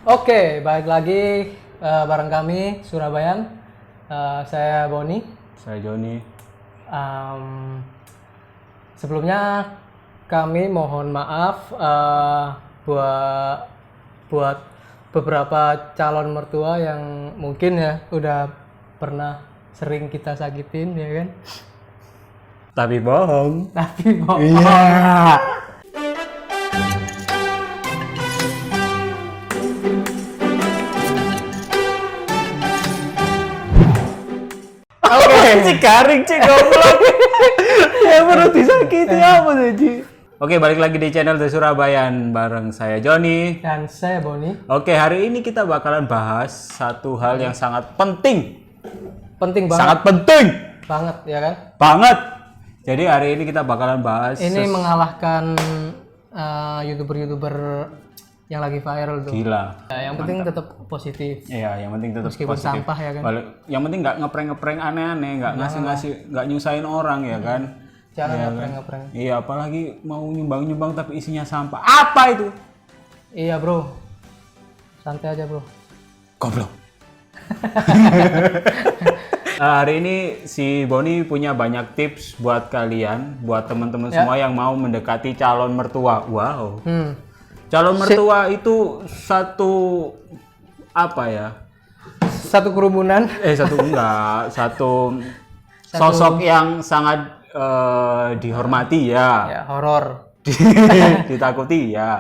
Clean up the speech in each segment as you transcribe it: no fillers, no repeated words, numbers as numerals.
Oke, balik lagi bareng kami Surabayan. Saya Boni. Saya Joni. Sebelumnya kami mohon maaf buat beberapa calon mertua yang mungkin ya udah pernah sering kita sakitin ya kan. Tapi bohong. Tapi bohong. Iya. Oke, si garing cik goblok. Ya perlu disakiti apa sih? Oke, balik lagi di channel The Surabayan bareng saya Joni. Dan saya Boni. Oke, hari ini kita bakalan bahas satu hal yang sangat penting. Penting banget. Sangat penting Banget ya kan. banget. Jadi hari ini kita bakalan bahas Ini mengalahkan YouTuber-YouTuber yang lagi viral tuh. gila. Ya, yang penting tetap positif. Iya, yang penting tetap Meskipun positif. sampah ya kan. Yang penting nggak ngeprank aneh-aneh, nggak ngasih, nggak nyusahin orang ya kan. Jangan ngeprank. Iya, apalagi mau nyumbang tapi isinya sampah. Apa itu? Iya bro, santai aja bro. Goblok. Hari ini si Boni punya banyak tips buat kalian, buat teman-teman semua yang mau mendekati calon mertua. Wow. Calon mertua itu satu apa ya? Satu kerumunan. Satu sosok yang sangat dihormati ya. Ya horor. Ditakuti ya.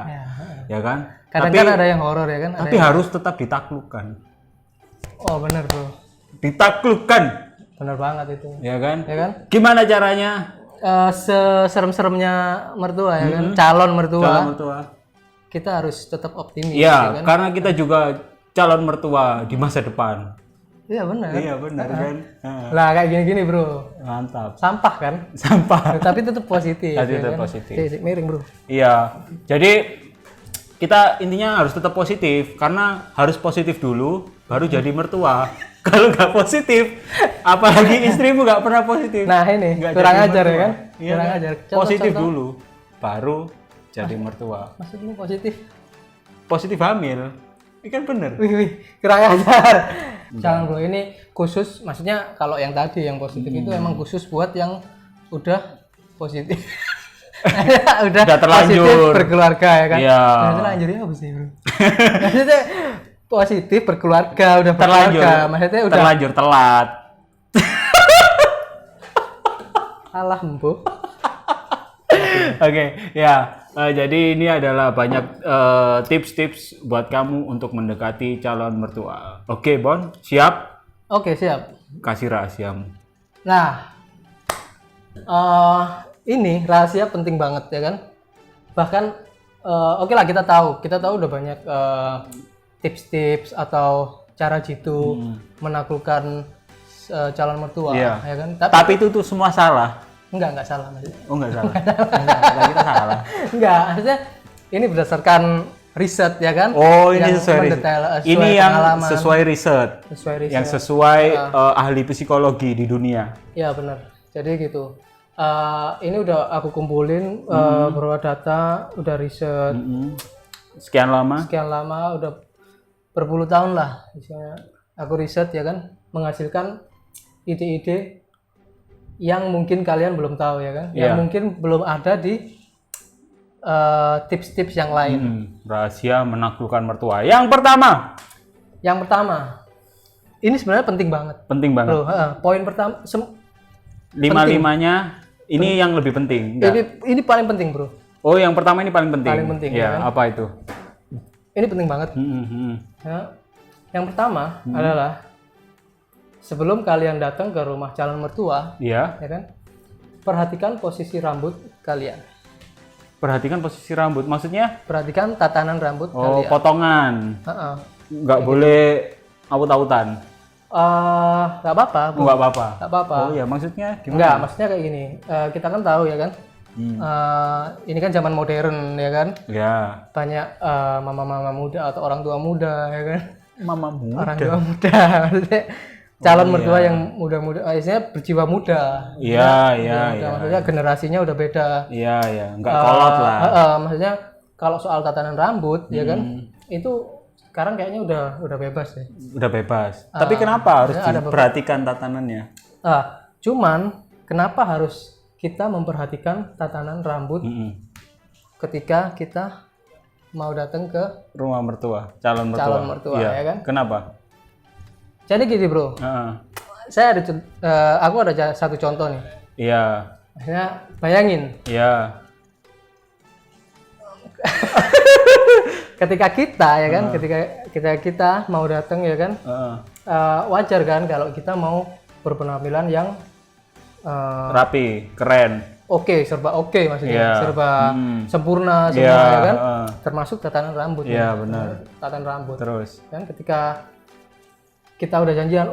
Ya kan? Kadang kan ada yang horor ya kan. Tapi harus tetap ditaklukkan. Oh bener bro. Ditaklukkan. Bener banget itu. Ya kan? Ya kan? Gimana caranya? Seserem-seremnya mertua ya kan. Calon mertua. Calon mertua. Kita harus tetap optimis. Iya, ya kan? karena kita juga calon mertua di masa depan. Iya bener. Iya benar kan? Lah kayak gini-gini bro. Mantap. Sampah kan. Sampah. Tapi tetap positif. Tapi ya tetap kan? positif. Sik, miring bro. Iya. Jadi kita intinya harus tetap positif karena harus positif dulu baru jadi mertua. Kalau nggak positif, apalagi istrimu nggak pernah positif. Nah ini nggak kurang jadi ajar ya mertua. kan. Iya, Kurang kan? ajar. Positif Contoh. dulu, baru jadi mertua. Maksudmu positif? Positif hamil, ini kan bener. Wih, kurang ajar. Jangan bro, ini khusus, maksudnya kalau yang tadi yang positif itu emang khusus buat yang udah positif. udah terlanjur. Positif berkeluarga ya kan? Iya. Nah, terlanjur ya apa sih bro? Maksudnya positif berkeluarga, udah Terlanjur, berkeluarga. Maksudnya udah terlanjur telat. alah mbok. Oke, ya. Jadi ini adalah banyak tips-tips buat kamu untuk mendekati calon mertua. Oke, Bon, siap? Oke, siap. Kasih rahasiamu. Nah, ini rahasia penting banget ya kan. Bahkan oke lah kita tahu udah banyak tips-tips atau cara jitu menaklukkan calon mertua Iya. ya kan. Tapi itu tuh semua salah. Enggak salah maksudnya. Oh, enggak salah. Enggak, kita salah. Enggak, maksudnya ini berdasarkan riset ya kan. Oh, ini yang sesuai riset. mendetail, Ini yang pengalaman. sesuai riset. Sesuai riset. Yang sesuai ahli psikologi di dunia. Ya benar. Jadi gitu. Ini udah aku kumpulin beberapa data, udah riset Sekian lama. udah berpuluh tahun lah misalnya aku riset ya kan, menghasilkan ide-ide yang mungkin kalian belum tahu ya kan, yang mungkin belum ada di tips-tips yang lain. Rahasia menaklukkan mertua. Yang pertama, ini sebenarnya penting banget. penting banget. Bro, poin pertama, Lima-limanya ini yang lebih penting. Enggak? ini paling penting bro. Oh, yang pertama ini paling penting. Paling penting, Ya, ya kan? apa itu? Ini penting banget. Ya. Yang pertama adalah sebelum kalian datang ke rumah calon mertua, Iya. ya kan, perhatikan posisi rambut kalian. Perhatikan posisi rambut. Maksudnya? Perhatikan tatanan rambut Oh, kalian. potongan. Heeh. Nggak boleh aut-autan. Nggak apa-apa, Bu. Nggak apa-apa. Nggak apa-apa. Oh iya, maksudnya gimana? Enggak, maksudnya kayak gini. Kita kan tahu ya kan. Ini kan zaman modern ya kan. Ya. Banyak mama-mama muda atau orang tua muda ya kan. Mama muda. Orang tua muda. Maksudnya calon mertua yang muda-muda, istilahnya berjiwa muda. Iya, Ya, iya, iya. maksudnya generasinya udah beda. Iya, iya. Nggak kolot lah. Maksudnya kalau soal tatanan rambut ya kan, itu sekarang kayaknya udah bebas ya. Udah bebas. Tapi kenapa harus ada diperhatikan tatanannya? Cuman kenapa harus kita memperhatikan tatanan rambut ketika kita mau datang ke Rumah mertua, calon mertua. Iya. ya kan? Kenapa? Jadi gini bro, saya aku ada satu contoh nih. Iya. Akhirnya bayangin. Iya. Ketika kita ya kan, ketika kita mau datang ya kan, wajar kan kalau kita mau berpenampilan yang rapi, keren. Serba oke maksudnya, Yeah. serba sempurna semua Yeah, ya kan, termasuk tatanan rambut. Iya, benar. Tatanan rambut. Terus. Kan ketika kita udah janjian,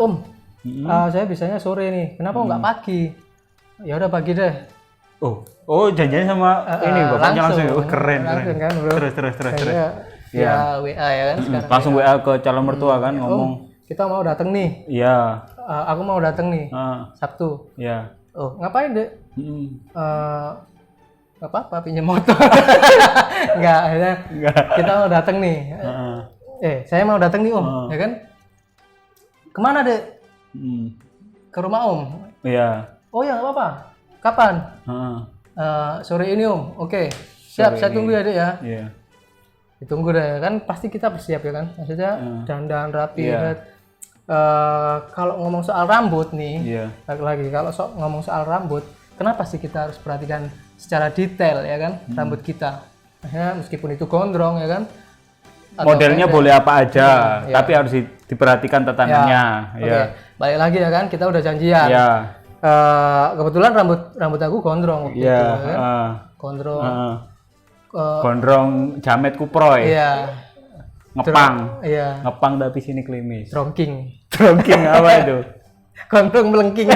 saya bisanya sore nih, kenapa nggak pagi? Ya udah pagi deh. Janjian sama ini bapaknya langsung. Keren. Kan, bro. Terus. Ya WA ya kan sekarang. Langsung WA ke calon mertua kan ngomong. Kita mau datang nih. Iya. Aku mau datang nih. Sabtu. Iya. Ngapain deh? Nggak apa-apa, pinjam motor. Enggak, akhirnya kita mau datang nih. Saya mau datang nih ya kan? Kemana dek? Ke rumah om. Iya. Oh ya nggak apa-apa. Kapan? Sore ini om. Oke. Siap, saya tunggu ya dek ya. Iya. Ditunggu deh kan, pasti kita bersiap ya kan. Maksudnya dandan rapi. Kalau ngomong soal rambut nih, lagi kalau ngomong soal rambut, kenapa sih kita harus perhatikan secara detail ya kan rambut kita? Akhirnya meskipun itu gondrong ya kan, modelnya boleh apa aja, tapi harus diperhatikan tatanannya. Oke. Balik lagi ya kan, kita udah janjian. Kebetulan rambut aku gondrong waktu itu ya kan? Gondrong. Gondrong jamet kuproy. Iya. Ngepang. Iya. Ngepang tapi sini klimis. Drongking apa itu? Gondrong melengking.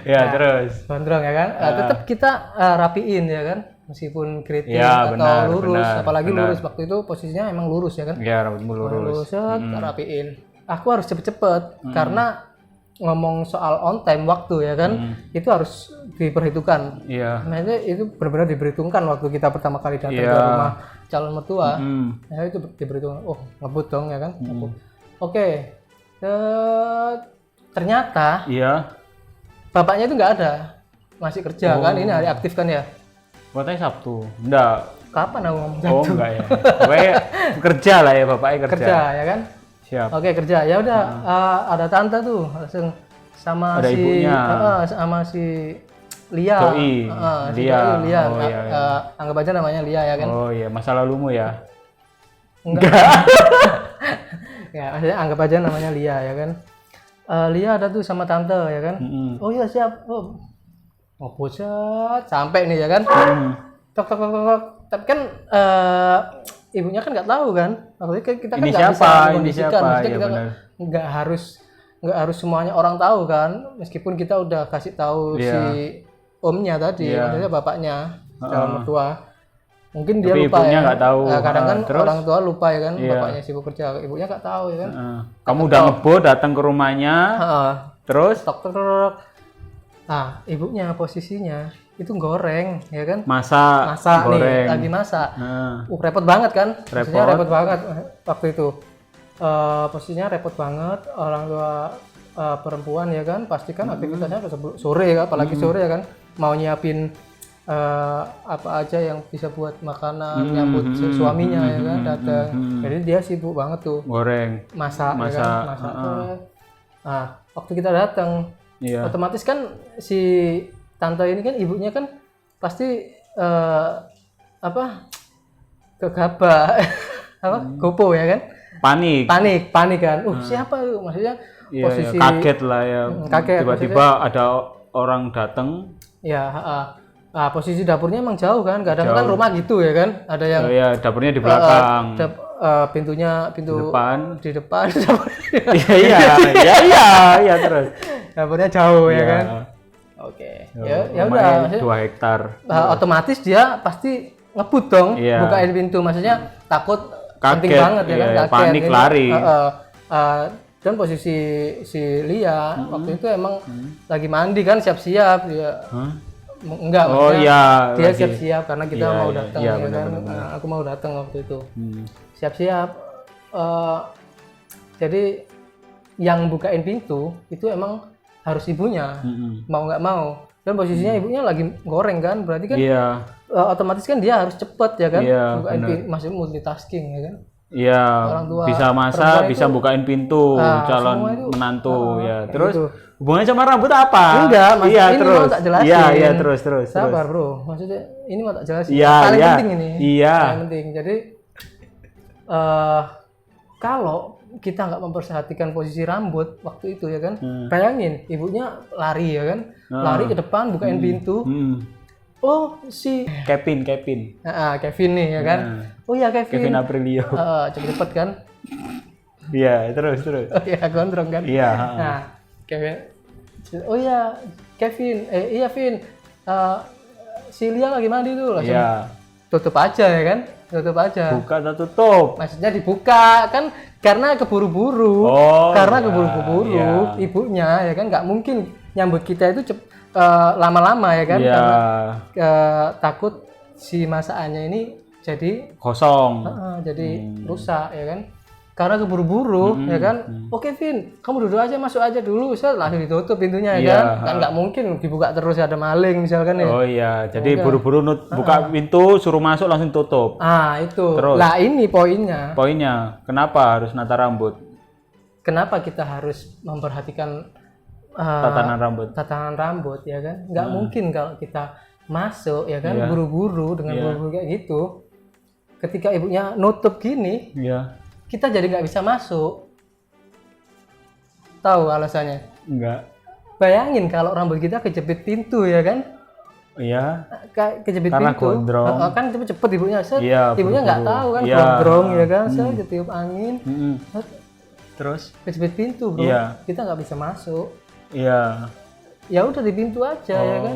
Ya, terus. Gondrong ya kan. Tetap kita rapiin ya kan. Meskipun keriting atau lurus, apalagi lurus waktu itu posisinya emang lurus ya kan. Iya, rambutmu lurus. Kita rapiin. Aku harus cepet-cepet karena ngomong soal on time waktu ya kan, itu harus diperhitungkan. Iya. Maksudnya itu benar-benar diperhitungkan waktu kita pertama kali datang ke rumah calon mertua. Ya itu diperhitungkan. Ngebut dong ya kan. Ngebut. Oke. Ternyata bapaknya itu nggak ada, masih kerja kan. Ini hari aktif kan ya. Katanya Sabtu. Enggak. Kapan aku ngomong Sabtu? Enggak ya. Pokoknya kerja lah ya, bapaknya kerja. Kerja ya kan. Siap. Oke, kerja. Ya udah, ada tante tuh langsung sama ada ibunya. Sama si Lia. Doi. Lia. Lia. Oh, iya. Anggap aja namanya Lia ya kan. Oh iya, masa lalumu ya. Enggak. Ya, maksudnya anggap aja namanya Lia ya kan. Lia ada tuh sama tante ya kan. Oh iya siap. Buset, sampai nih ya kan. Tok. Tapi kan ibunya kan nggak tahu kan. Maksudnya kita kan nggak bisa mengkondisikan. Maksudnya kita nggak harus semuanya orang tahu kan. Meskipun kita udah kasih tahu si omnya tadi, maksudnya bapaknya, calon mertua. Mungkin dia lupa ibunya ya. Nggak tahu. Kadang kan orang tua lupa ya kan, bapaknya sibuk kerja, ibunya nggak tahu ya kan. Kamu udah ngebut datang ke rumahnya, terus tok. Nah, ibunya posisinya itu goreng, ya kan? Masak goreng. Nih, lagi masak. Repot banget kan? Posisinya repot banget waktu itu. Posisinya repot banget. Orang tua perempuan ya kan, pasti kan aktivitasnya sore ya, apalagi sore ya kan, mau nyiapin apa aja yang bisa buat makanan, nyambut suaminya ya kan datang. Jadi dia sibuk banget tuh. Goreng. Masak. Ya kan? Masak. Nah, waktu kita datang. Otomatis kan si tante ini kan ibunya kan pasti gegabah gopo ya kan, panik kan. Siapa itu maksudnya posisi kaget lah ya, kaget tiba-tiba ada orang datang ya. Posisi dapurnya emang jauh kan, kadang kan rumah gitu ya kan, ada yang dapurnya di belakang, pintu di depan iya terus dapurnya jauh ya kan. Oke. Ya udah 2 hektar. Otomatis dia pasti ngebut dong, bukain pintu, maksudnya takut, penting banget ya kan, kaget, panik ya. lari. Dan posisi si Lia waktu itu emang lagi mandi kan, siap-siap dia. Enggak, dia siap-siap karena kita mau datang ya kan. Aku mau datang waktu itu. Siap-siap. eh, jadi yang bukain pintu itu emang harus ibunya, mau nggak mau. Dan posisinya ibunya lagi goreng kan, berarti kan Iya. otomatis kan dia harus cepet ya kan, Iya, bukain bener. pintu, masih multitasking ya kan. Iya, Orang tua bisa masak, perempuan bisa itu- bukain pintu, calon semua itu, menantu ya. kayak Terus gitu. hubungannya sama rambut apa? Enggak, maksud iya, ini terus. mau tak jelasin. Iya, terus. Sabar bro, maksudnya ini mau tak jelasin. Iya, Paling iya. penting ini. Iya. Paling penting. Jadi kalau kita nggak memperhatikan posisi rambut waktu itu ya kan, bayangin ibunya lari ya kan, lari ke depan bukain pintu. Oh si Kevin. Kevin nih ya kan. Oh ya Kevin Kevin. Aprilio. Cepet-cepet kan. Iya, terus. Oh ya gondrong kan. Iya. Nah, Kevin. Oh iya, Kevin. Iya, Vin. Si Lia lagi mandi tuh langsung Iya. tutup aja ya kan? Tutup aja. Buka atau tutup? Maksudnya dibuka kan karena keburu-buru. Oh, Karena iya, keburu-buru iya. ibunya ya kan nggak mungkin nyambut kita itu lama-lama ya kan Iya. karena takut si masakannya ini jadi Kosong. jadi rusak ya kan. Karena keburu-buru ya kan. Oke Vin, kamu duduk aja, masuk aja dulu. Saya langsung ditutup pintunya ya Iya, kan. Kan nggak mungkin dibuka terus ada maling misalkan ya. Oh iya, jadi buru-buru buka pintu, suruh masuk langsung tutup. Itu. Terus? Lah ini poinnya. Poinnya, kenapa harus nata rambut? Kenapa kita harus memperhatikan Tatanan rambut. ya kan? Nggak mungkin kalau kita masuk ya kan buru-buru dengan buru-buru kayak gitu. Ketika ibunya nutup gini, Iya. kita jadi nggak bisa masuk. Tahu alasannya? Enggak. Bayangin kalau rambut kita kejepit pintu ya kan? Iya. Kejepit Karena pintu. gondrong. Kan cepet-cepet ibunya. Iya, Ibunya nggak buru-buru. tahu kan Iya. gondrong ya kan? Saya ketiup angin. Set, Terus? kejepit pintu bro. Iya. Kita nggak bisa masuk. Iya. Ya udah di pintu aja ya kan?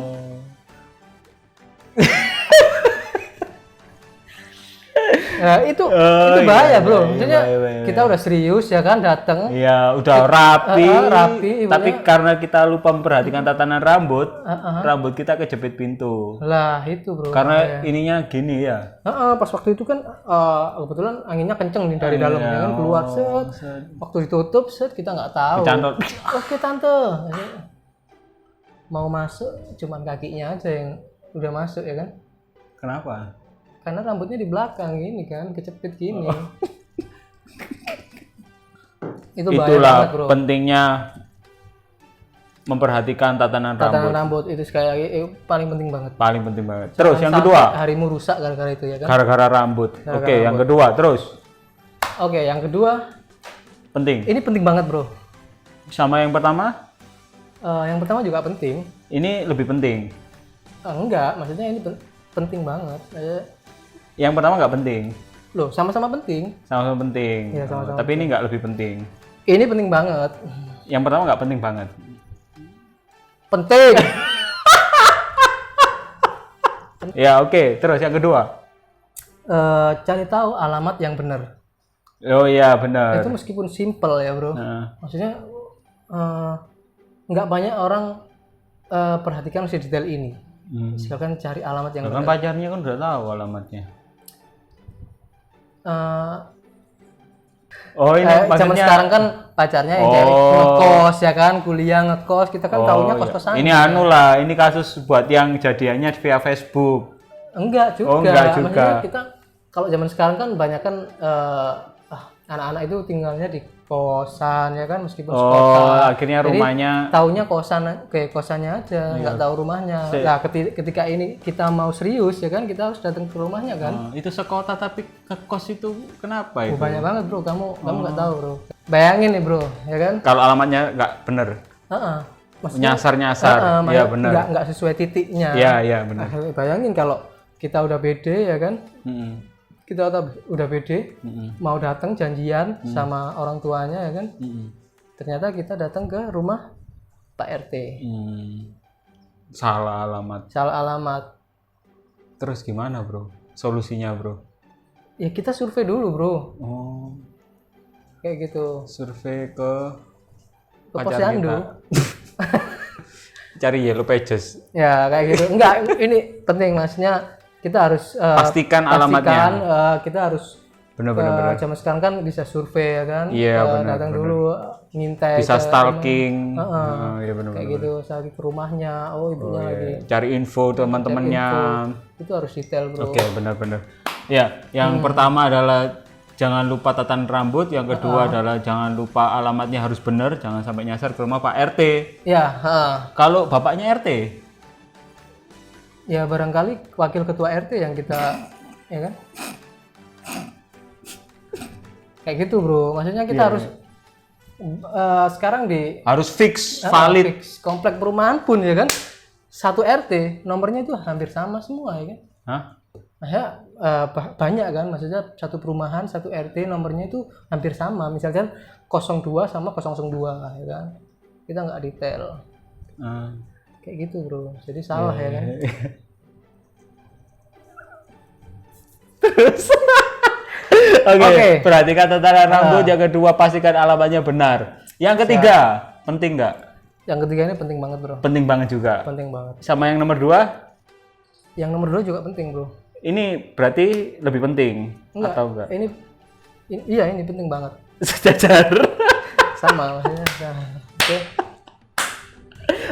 Nah, itu bahaya iya, bro. iya, Maksudnya bahaya. kita udah serius ya kan datang. Iya, udah rapi. rapi, ibunya- Tapi karena kita lupa memperhatikan tatanan rambut, rambut kita kejepit pintu. Lah itu bro. Karena ininya gini ya. Pas waktu itu kan kebetulan anginnya kenceng nih dari dalam ya kan keluar set. Waktu ditutup set kita nggak tahu. Kecantol. Oke tante. Mau masuk cuman kakinya aja yang udah masuk ya kan. Kenapa? Karena rambutnya di belakang gini kan, kecepit gini. Itu bahaya Itulah banget bro. pentingnya memperhatikan tatanan Tatanan rambut. rambut itu sekali lagi paling penting banget. Paling penting banget. Terus yang Sampai kedua, harimu rusak gara-gara itu ya kan. gara-gara rambut. Gara-gara Oke, yang kedua terus Oke, yang kedua penting. ini penting banget bro. Sama yang pertama, Yang pertama juga penting. ini lebih penting. Enggak, maksudnya ini penting banget. Yang pertama nggak penting, Loh, sama-sama penting. sama-sama penting. Iya, sama-sama Tapi ini nggak lebih penting. Ini penting banget. Yang pertama nggak penting banget. Penting. Ya oke, terus yang kedua. Cari tahu alamat yang benar. Oh iya benar. Itu meskipun simple ya bro. Maksudnya nggak banyak orang perhatikan sedetail ini. Misalkan cari alamat yang Kan pacarnya kan udah tahu alamatnya. Oh ini zaman maksudnya. sekarang kan pacarnya yang cari ngekos ya kan, kuliah ngekos, kita kan taunya iya. kos-kosan. Ini anu lah, ini kasus buat yang jadiannya via Facebook. Enggak juga. Oh, enggak juga. Maksudnya kita kalau zaman sekarang kan banyak kan anak-anak itu tinggalnya di kosan ya kan meskipun sekolah. Akhirnya Jadi, rumahnya. taunya kosan kayak kosannya aja, nggak tahu rumahnya. Nah, ketika ini kita mau serius ya kan kita harus datang ke rumahnya kan. Itu sekota tapi ke kos itu kenapa itu? Banyak banget bro, kamu nggak tahu bro. Bayangin nih bro, ya kan? Kalau alamatnya nggak bener, Maksudnya, nyasar-nyasar, iya bener. nggak sesuai titiknya. Iya bener. Bayangin kalau kita udah pede ya kan, kita udah pede, mau datang janjian sama orang tuanya ya kan, ternyata kita datang ke rumah Pak RT, Salah salah alamat. Terus gimana bro? Solusinya bro? Ya kita survei dulu bro, Oh, kayak gitu. survei ke pacar Posyandu. kita. Cari Yellow Pages. Ya kayak gitu. Enggak, ini penting maksudnya kita harus Pastikan alamatnya. kita harus Bener. Zaman sekarang kan bisa survei ya kan. Iya, bener, Datang dulu ngintai Bisa ke stalking. Heeh. Iya benar. kayak gitu, lagi ke rumahnya. Oh, ibunya lagi Cari info teman-temannya. itu harus detail, Bro. Oke, benar. Ya, yang pertama adalah jangan lupa tatan rambut, yang kedua adalah jangan lupa alamatnya harus benar, jangan sampai nyasar ke rumah Pak RT. Ya, Kalau bapaknya RT, ya barangkali wakil ketua RT yang kita ya kan. Kayak gitu, Bro. Maksudnya kita harus sekarang di harus fix, valid. fix komplek perumahan pun ya kan. Satu RT nomornya itu hampir sama semua ya kan. Hah? Maksudnya banyak kan, maksudnya satu perumahan, satu RT nomornya itu hampir sama. Misalkan 02 sama 002 ya kan. Kita nggak detail. Kayak gitu, Bro. Jadi salah ya kan. Oke. Perhatikan tatanan rambut. Yang kedua, pastikan alamatnya benar. Yang ketiga, penting nggak? Yang ketiga ini penting banget, Bro. Penting banget juga. Penting banget. Sama yang nomor 2? Yang nomor 2 juga penting, Bro. Ini berarti lebih penting atau enggak? Iya, ini penting banget. Sejajar. Sama maksudnya. Oke.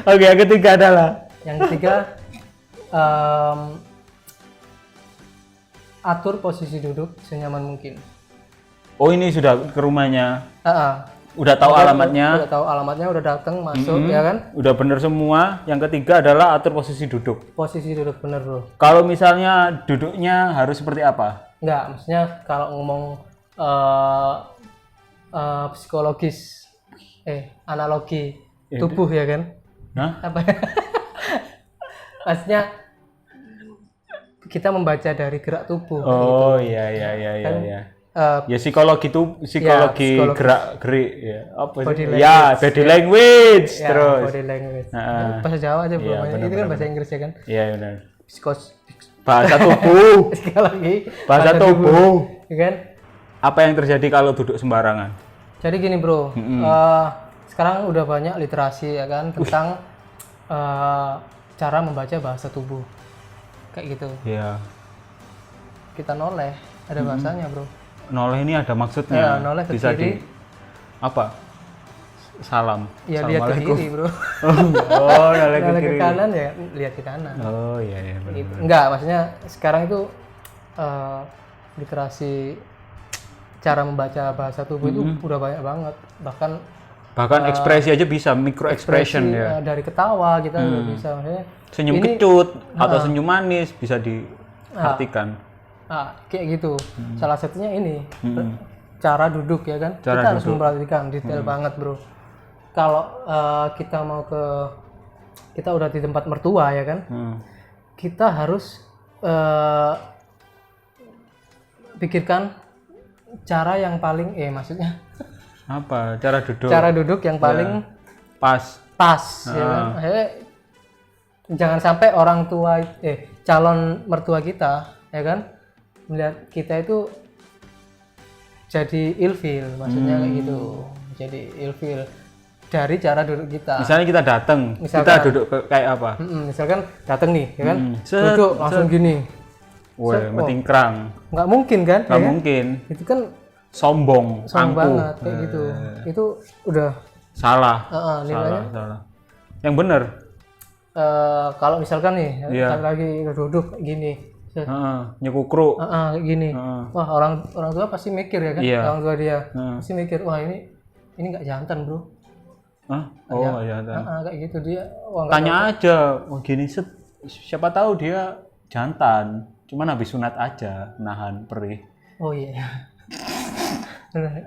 Oke, yang ketiga adalah Yang ketiga atur posisi duduk senyaman mungkin. oh, ini sudah ke rumahnya. Udah tahu Udah alamatnya, udah datang, masuk ya kan? udah bener semua. Yang ketiga adalah atur posisi duduk. Posisi duduk bener, Bro. Kalau misalnya duduknya harus seperti apa? Enggak, maksudnya kalau ngomong psikologis analogi tubuh ya kan? Hah? Apa? Maksudnya kita membaca dari gerak tubuh. Oh, iya. Ya psikologi gerak gerik ya. Apa sih? Body language Ya, terus. body language. Bahasa Jawa aja, Bro. Itu kan bahasa Inggris ya kan? Iya, benar. Bahasa tubuh. sekali lagi. Bahasa tubuh. Ya kan? Apa yang terjadi kalau duduk sembarangan? Jadi gini, Bro. Sekarang udah banyak literasi ya kan tentang cara membaca bahasa tubuh. Kayak gitu. Iya. Kita noleh, ada bahasanya, Bro. Noleh ini ada maksudnya. Ya, noleh ke bisa kiri. apa? Salam. Ya lihat ke kiri, Bro. Oh, noleh ke Noleh kiri. ke kanan ya lihat ke kanan. Oh, iya benar. Gitu. Enggak, maksudnya sekarang itu literasi cara membaca bahasa tubuh itu udah banyak banget. Bahkan Ekspresi aja bisa, micro expression ya. dari ketawa kita juga bisa, maksudnya Senyum kecut atau senyum manis bisa diartikan. Kayak gitu. Salah satunya ini cara duduk ya kan. Kita harus memperhatikan detail banget, Bro. Kalau kita udah di tempat mertua ya kan, kita harus pikirkan cara yang paling maksudnya apa? Cara duduk. Cara duduk yang paling pas ya kan? Jangan sampai orang tua calon mertua kita ya kan melihat kita itu jadi ilfil, maksudnya kayak gitu. Jadi ilfil dari cara duduk kita. Misalnya kita datang, kita duduk kayak apa? Misalkan datang nih ya kan, duduk langsung gini. Wah, metingkrang. Nggak mungkin kan? Nggak mungkin. Itu kan sombong banget kayak gitu. Itu udah salah. Nilainya salah. Yang benar. Kalau misalkan nih lagi duduk gini, nyekukruk, kayak gini, wah orang tua pasti mikir ya kan, orang tua dia pasti mikir, wah ini nggak jantan, Bro. Nggak jantan. Kayak gitu dia. Tanya aja, gini siapa tahu dia jantan, cuman habis sunat aja, nahan perih. Oh iya.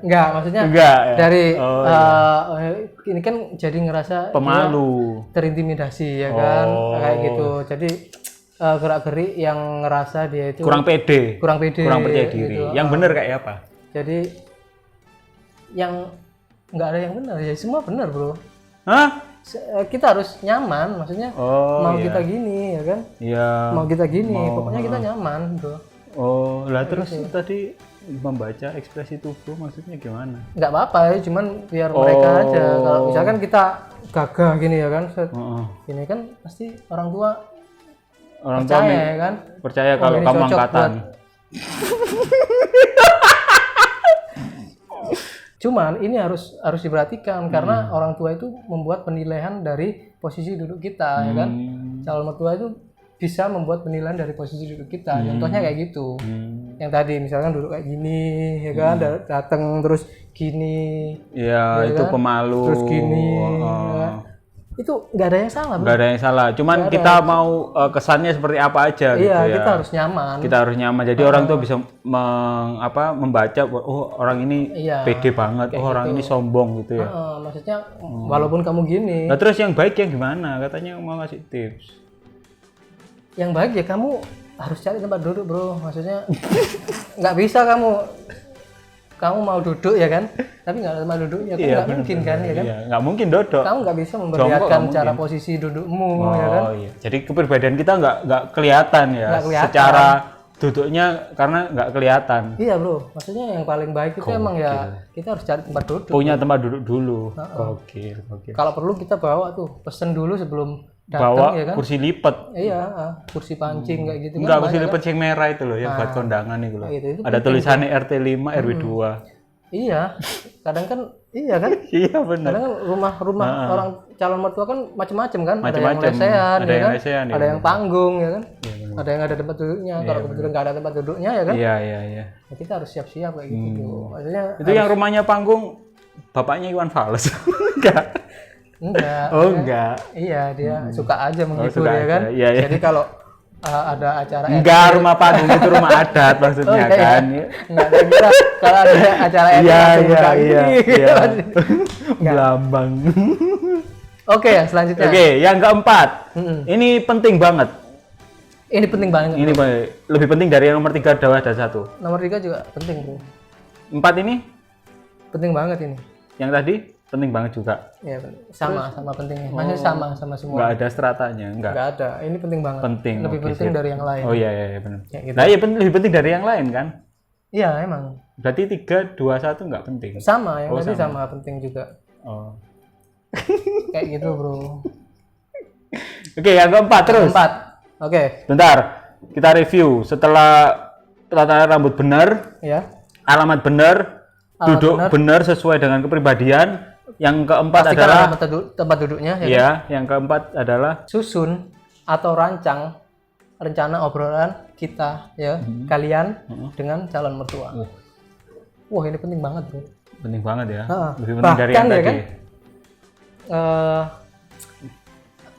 Enggak, maksudnya dari ini kan jadi ngerasa pemalu, terintimidasi ya kan, kayak gitu. Jadi gerak-gerik yang ngerasa dia itu kurang pede, kurang percaya diri. Gitu. Yang benar kayak apa? Jadi yang nggak ada yang benar, ya semua benar, Bro. Kita harus nyaman, maksudnya kita gini ya kan? Iya. Mau kita gini, pokoknya kita nyaman, Bro. Oh, lah terus tadi membaca ekspresi tubuh maksudnya gimana? Nggak apa-apa ya, cuman biar mereka aja. Kalau misalkan kita gagah gini ya kan, ini kan pasti orang tua percaya ya kan? Percaya kalau kamu angkatan. Cuman ini harus diperhatikan karena orang tua itu membuat penilaian dari posisi duduk kita, ya kan? Calon mertua itu bisa membuat penilaian dari posisi duduk kita. Contohnya kayak gitu. Yang tadi misalkan duduk kayak gini, ya kan? Datang terus gini. Ya, itu kan? pemalu. Terus gini. Ya kan? Itu nggak ada yang salah, Bro. Nggak ada yang salah. Cuman kita mau kesannya seperti apa aja gitu ya. Kita harus nyaman. Kita harus nyaman. Jadi orang tuh bisa membaca, oh orang ini pede banget, oh orang ini sombong gitu ya. Maksudnya walaupun kamu gini. Nah terus yang baik yang gimana? Katanya mau ngasih tips. Yang baik ya kamu harus cari tempat duduk, Bro. Maksudnya nggak bisa kamu mau duduk ya kan, tapi nggak ada tempat duduknya, kan nggak mungkin kan, ya kan? Nggak mungkin duduk. Kamu nggak bisa memperlihatkan cara posisi dudukmu, ya kan? Iya. Jadi kepribadian kita nggak kelihatan ya, nggak kelihatan. Secara duduknya karena nggak kelihatan. Iya, Bro. Maksudnya yang paling baik itu emang ya kita harus cari tempat duduk. Punya tempat duduk dulu. Oke. Kalau perlu kita bawa tuh, pesen dulu sebelum datang, bawa ya kan? kursi lipat. Iya, kursi pancing kayak gitu. Enggak, kan kursi lipat yang merah itu loh, yang buat kondangan itu loh. Itu ada tulisannya RT5 RW2. Iya, kadang kan iya kan? Iya benar. Kadang kan rumah orang calon mertua kan macam-macam kan, ada yang Macam-macam. lesehan, Ada ya yang kan? lesehan, Ada yang panggung, ya kan? Iya, Ada yang ada tempat duduknya. Kalau kebetulan nggak ada tempat duduknya, ya kan? Iya. Ya, kita harus siap-siap kayak gitu. Maksudnya Itu yang rumahnya panggung bapaknya Iwan Fals. Enggak. enggak. Enggak. Iya, dia suka aja menghibur, suka ya kan? aja. Iya. Jadi kalau ada acara Enggak, rumah panggung itu rumah adat maksudnya kan. Enggak, saya kira kalau ada acara Iya. Belambang. Oke, selanjutnya. Oke, yang keempat. Ini penting banget. Ini penting banget. Ini lebih penting dari yang nomor 3 ada 1. Nomor 3 juga penting, Bro. 4 ini Penting banget ini. yang tadi penting banget juga. Ya, sama pentingnya. Maksudnya sama semua. Enggak ada stratanya, enggak. Enggak ada. Ini penting banget. Penting. Lebih penting dari yang lain. Oh iya benar. Ya, gitu. Nah, iya lebih penting dari yang lain kan? Iya, emang. Berarti 3 2 1 enggak penting. Sama, yang tadi sama penting juga. Oh. Kayak gitu, Bro. Oke, yang keempat terus. Keempat. Oke. Bentar. Kita review setelah tata rambut benar, Ya. alamat benar, duduk benar sesuai dengan kepribadian. Yang keempat Pastikan adalah ada tempat duduknya, ya. ya, yang keempat adalah Susun atau rancang rencana obrolan kita, ya, kalian dengan calon mertua. Wah, ini penting banget, Bro. penting banget ya. Lebih penting Bahkan, dari yang ya tadi. kan?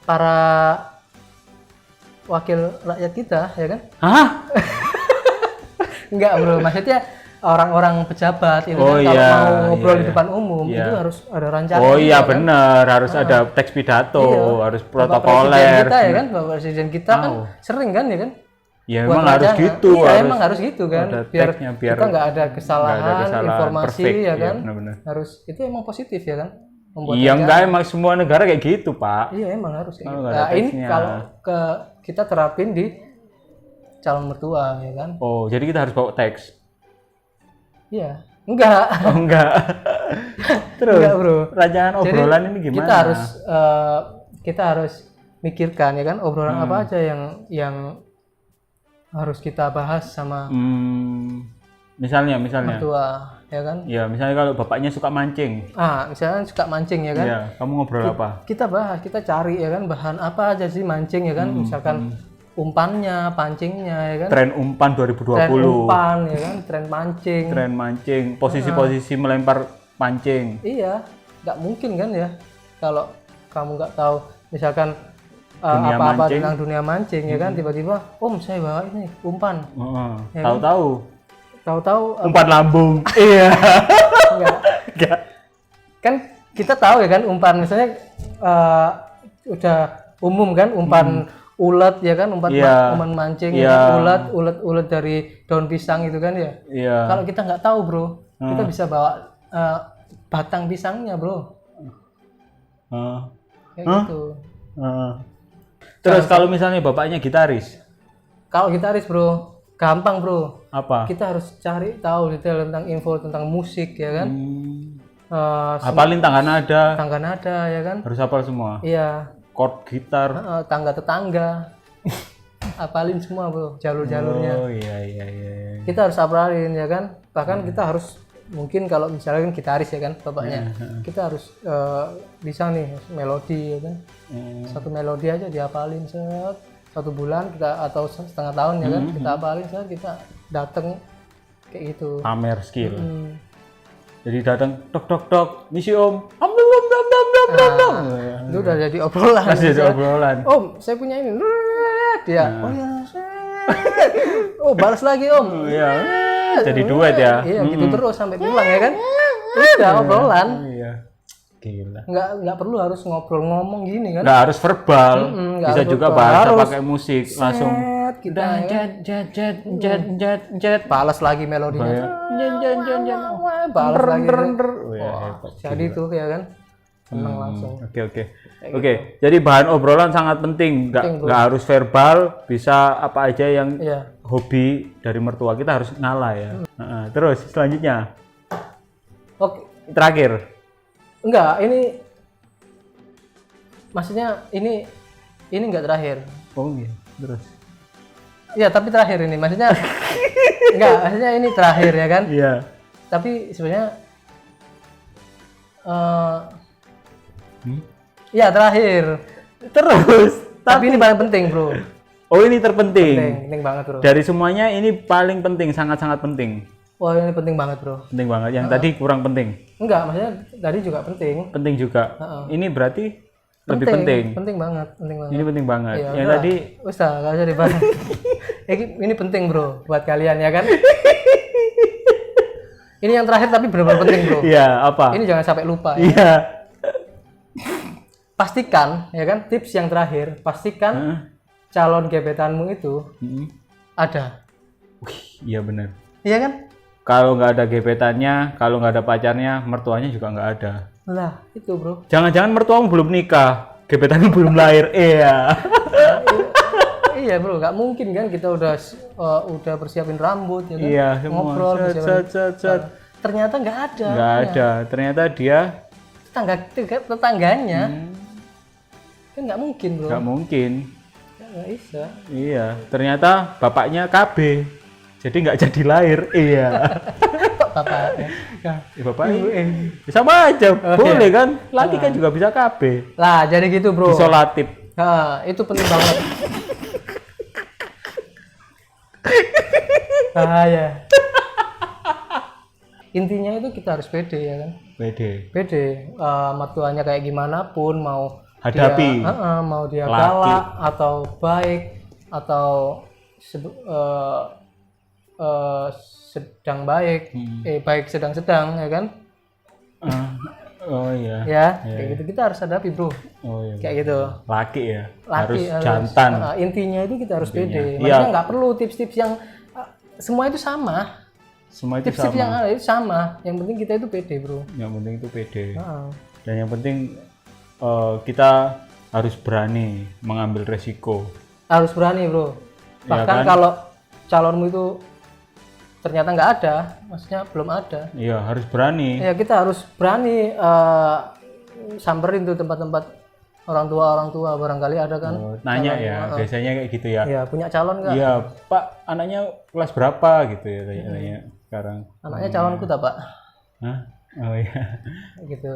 Para wakil rakyat kita, ya kan? Hah? Enggak, Bro. Maksudnya orang-orang pejabat itu Oh, kan kalau iya, mau ngobrol iya, di depan umum iya. itu harus ada rancangan. Oh iya kan? benar, harus ada teks pidato, harus Bapak protokoler. Presiden kita, ya kan? Bapak Presiden kita kan sering kan, ya kan? Ya Buat emang harus rancangan. gitu. Iya, harus emang harus gitu kan. ada Biar teksnya, biar kita nggak ada kesalahan, informasi, perfect, ya kan? benar-benar. Harus itu emang positif, ya kan? Membuat Iya rancangan. enggak, emang semua negara kayak gitu Pak. Iya, emang harus kayak Oh, gitu. nggak ada Nah, ini teksnya. kalau kita terapin di calon mertua, ya kan? Oh jadi kita harus bawa teks? Iya. Enggak. Oh enggak. Terus Enggak, Bro. rancangan obrolan ini gimana? Kita harus mikirkan, ya kan, obrolan apa aja yang harus kita bahas sama misalnya mertua, ya kan? ya misalnya kalau bapaknya suka mancing, Misalnya suka mancing, ya kan? ya kamu ngobrol apa? Kita bahas, kita cari, ya kan, bahan apa aja sih mancing, ya kan? Misalkan umpannya, pancingnya, ya kan? Tren umpan 2020, Tren umpan, ya kan? Tren mancing. tren mancing, posisi-posisi melempar pancing. Iya, nggak mungkin kan ya kalau kamu nggak tahu misalkan Dunia apa-apa mancing. tentang dunia mancing, ya kan? Tiba-tiba, Om saya bawa ini umpan. Ya kan? Tahu-tahu Umpan lambung. Iya. enggak. Kan kita tahu, ya kan, umpan misalnya udah umum kan, umpan ulet, ya kan, umpan mancing, ya kan? ulet dari daun pisang itu kan, ya. Iya. Kalau kita nggak tahu, Bro, kita bisa bawa batang pisangnya, Bro. Kayak gitu. Terus kalau misalnya bapaknya gitaris, Kalau gitaris, Bro, gampang, Bro. apa? Kita harus cari tahu detail tentang info tentang musik, ya kan? Hafalin tangga nada, Tangga nada, ya kan? harus hafal semua. Iya. Chord gitar. Tangga tetangga. Apalin semua, Bro, jalur-jalurnya. Oh iya. Kita harus apalin, ya kan? Bahkan kita harus mungkin kalau misalnya kan gitaris ya kan bapaknya, kita harus bisa nih melodi ya kan. Satu melodi aja dihafalin set 1 bulan kita atau setengah tahun ya kan, kita hafalin set, kita dateng kayak gitu. Pamer skill. Jadi datang tok tok tok, misi om, dam. Itu udah jadi obrolan. Jadi obrolan. Om, saya punya ini. Dia, oh ya. Oh, balas lagi om. Iya. Jadi duet ya. Iya, gitu terus sampai pulang ya kan. Udah obrolan. Iya. Gila. Nggak perlu harus ngobrol ngomong gini kan. Nggak harus verbal. Bisa harus juga verbal. bahasa Harus pakai musik langsung. Kita Jet. balas lagi melodinya. Balas lagi. Jadi tuh ya kan. Seneng langsung. Oke. Jadi bahan obrolan sangat penting. Nggak harus verbal, bisa apa aja yang hobi dari mertua kita harus ngalah ya. Terus selanjutnya. Oke. Terakhir. Enggak, ini maksudnya ini enggak terakhir. Oh iya. Terus. Iya, tapi terakhir ini maksudnya enggak, maksudnya ini terakhir ya kan? Iya. Tapi sebenarnya iya terakhir. Terus. Tapi ini paling penting, Bro. Oh, ini terpenting. Penting banget, Bro. Dari semuanya ini paling penting, sangat-sangat penting. Wah, ini penting banget, Bro. Penting banget. Yang tadi kurang penting. Enggak, maksudnya tadi juga penting. Penting juga. Ini berarti lebih penting. Penting banget. Ini penting banget. Iya, yang udah. tadi Usah, enggak usah dibahas. Ini penting, Bro, buat kalian ya kan? Ini yang terakhir tapi benar-benar penting, Bro. Iya, apa? Ini jangan sampai lupa ya. Iya. Pastikan ya kan, tips yang terakhir, pastikan calon gebetanmu itu ada. Wih, iya benar. Iya kan? Kalau nggak ada gebetannya, kalau nggak ada pacarnya, mertuanya juga nggak ada. Lah, itu, Bro. Jangan-jangan mertuamu belum nikah, gebetanmu belum lahir. Iya. Iya, Bro, nggak mungkin kan kita udah persiapin rambut ya kan? Iya, semua. Ngobrol, Set. ternyata nggak ada. Nggak ada. Ternyata dia tetangganya kan nggak mungkin, Bro. nggak mungkin. Nggak bisa. Iya. Ternyata bapaknya KB, jadi nggak jadi lahir. Iya. Bapaknya. Bapaknya. Sama aja. Boleh kan? Laki kan juga bisa KB. Lah, jadi gitu, Bro. Isolatif. Nah, itu penting banget. Bahaya. Intinya itu kita harus pede ya kan. Pede. Mertuanya kayak gimana pun, mau hadapi. Mau dia Laki. galak atau baik atau sedang baik, baik sedang-sedang ya kan. Oh iya. Ya, kayak gitu kita harus hadapi, Bro. Oh iya. Kayak gitu. Laki ya. Laki harus jantan. Intinya itu kita harus pede. Iya. Makanya nggak perlu tips-tips yang semua itu sama. Semua itu Tips-tips sama. yang ada itu sama. Yang penting kita itu pede, Bro. Yang penting itu pede. Heeh. Dan yang penting kita harus berani mengambil resiko. Harus berani, Bro. Iya Bahkan kan? kalau calonmu itu ternyata nggak ada, maksudnya belum ada. Iya, harus berani. Ya kita harus berani samperin tuh tempat-tempat orang tua barangkali ada kan. Nanya ya, biasanya kayak gitu ya. Ya, punya calon nggak? Iya, Pak, anaknya kelas berapa gitu ya tanya sekarang. Anaknya calonku tak, Pak? Hah? Oh iya. Gitu.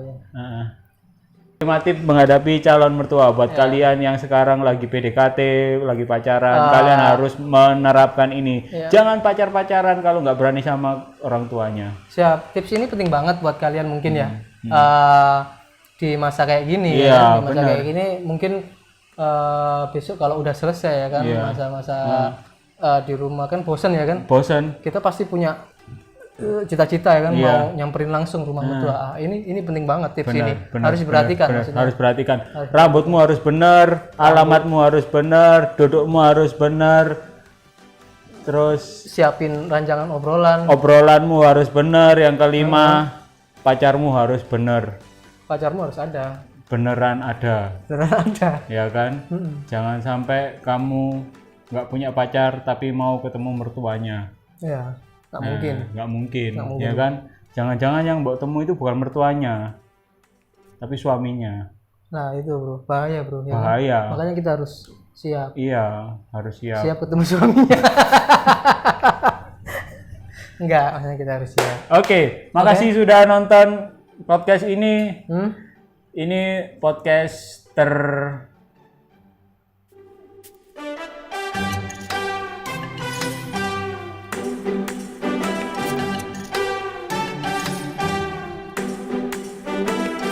5 tips menghadapi calon mertua buat kalian yang sekarang lagi PDKT, lagi pacaran, kalian harus menerapkan ini. Jangan pacar-pacaran kalau nggak berani sama orang tuanya. Siap. Tips ini penting banget buat kalian mungkin ya. Di masa kayak gini Iya, ya. Di masa benar. kayak gini mungkin besok kalau udah selesai ya kan masa-masa di rumah kan bosan ya kan. Bosan. Kita pasti punya cita-cita ya kan mau nyamperin langsung rumah mertua. Ini penting banget tips ini. Harus diperhatikan maksudnya. Harus perhatikan. Rambutmu harus benar, alamatmu harus benar, dudukmu harus benar. Terus Siapin ranjangan obrolan. obrolanmu harus benar. Yang kelima, pacarmu harus benar. Pacarmu harus ada. Beneran ada. Beneran ada. Ya kan? Jangan sampai kamu nggak punya pacar tapi mau ketemu mertuanya. Ya, nggak mungkin. Nggak mungkin, ya kan? Jangan-jangan yang mbok temu itu bukan mertuanya, tapi suaminya. Nah itu, Bro, bahaya, Bro. Ya kan? Bahaya. Makanya kita harus siap. Iya, harus siap. Siap ketemu suaminya. Enggak, maksudnya kita harus siap. Oke, makasih sudah nonton podcast ini. Hmm? Ini podcast